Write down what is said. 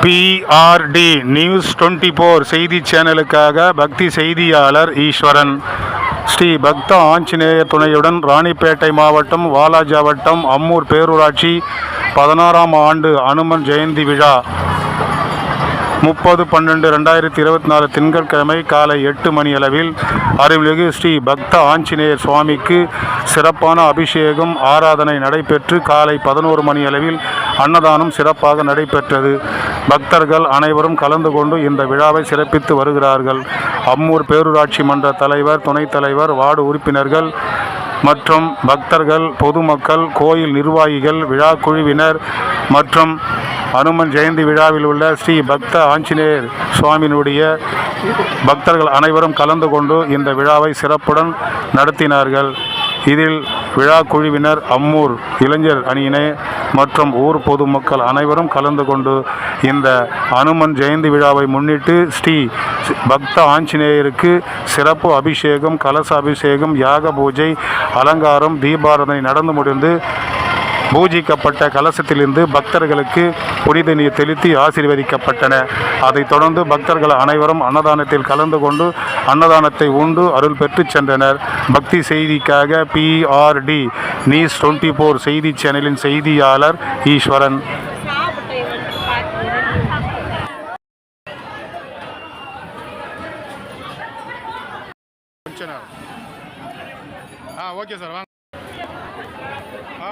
PRD news 24 செய்தி சேனலுக்காக பக்தி செய்தியாளர் ஈஸ்வரன். ஸ்ரீ பக்த ஆஞ்சநேயர் துணையுடன் ராணிப்பேட்டை மாவட்டம் வாலாஜா வட்டம் அம்மூர் பேரூராட்சி 16ஆம் ஆண்டு அனுமன் ஜெயந்தி விழா 30/12/2024 திங்கட்கிழமை காலை 8 மணியளவில் அருள்மிகு ஸ்ரீ பக்த ஆஞ்சநேயர் சுவாமிக்கு சிறப்பான அபிஷேகம் ஆராதனை நடைபெற்று காலை 11 மணியளவில் அன்னதானம் சிறப்பாக நடைபெற்றது. பக்தர்கள் அனைவரும் கலந்து கொண்டு இந்த விழாவை சிறப்பித்து வருகிறார்கள். அம்மூர் பேரூராட்சி மன்ற தலைவர், துணைத் தலைவர், வார்டு உறுப்பினர்கள் மற்றும் பக்தர்கள், பொதுமக்கள், கோயில் நிர்வாகிகள், விழா குழுவினர் மற்றும் அனுமன் ஜெயந்தி விழாவில் உள்ள ஸ்ரீ பக்த ஆஞ்சநேயர் சுவாமியினுடைய பக்தர்கள் அனைவரும் கலந்து கொண்டு இந்த விழாவை சிறப்புடன் நடத்தினார்கள். இதில் விழா குழுவினர், அம்மூர் இளைஞர் அணியினர் மற்றும் ஊர் பொதுமக்கள் அனைவரும் கலந்து கொண்டு இந்த அனுமன் ஜெயந்தி விழாவை முன்னிட்டு ஸ்ரீ பக்த ஆஞ்சநேயருக்கு சிறப்பு அபிஷேகம், கலச அபிஷேகம், யாக பூஜை, அலங்காரம், தீபாராதனை நடந்து முடிந்து பூஜிக்கப்பட்ட கலசத்திலிருந்து பக்தர்களுக்கு புனித நீர் தெளித்து ஆசீர்வதிக்கப்பட்டன. அதைத் தொடர்ந்து பக்தர்கள் அனைவரும் அன்னதானத்தில் கலந்து கொண்டு அன்னதானத்தை உண்டு அருள் பெற்று சென்றனர். பக்தி செய்திக்காக PRD நியூஸ் 24 செய்தி சேனலின் செய்தியாளர் ஈஸ்வரன். ஓகே சார், வாங்க. ஆ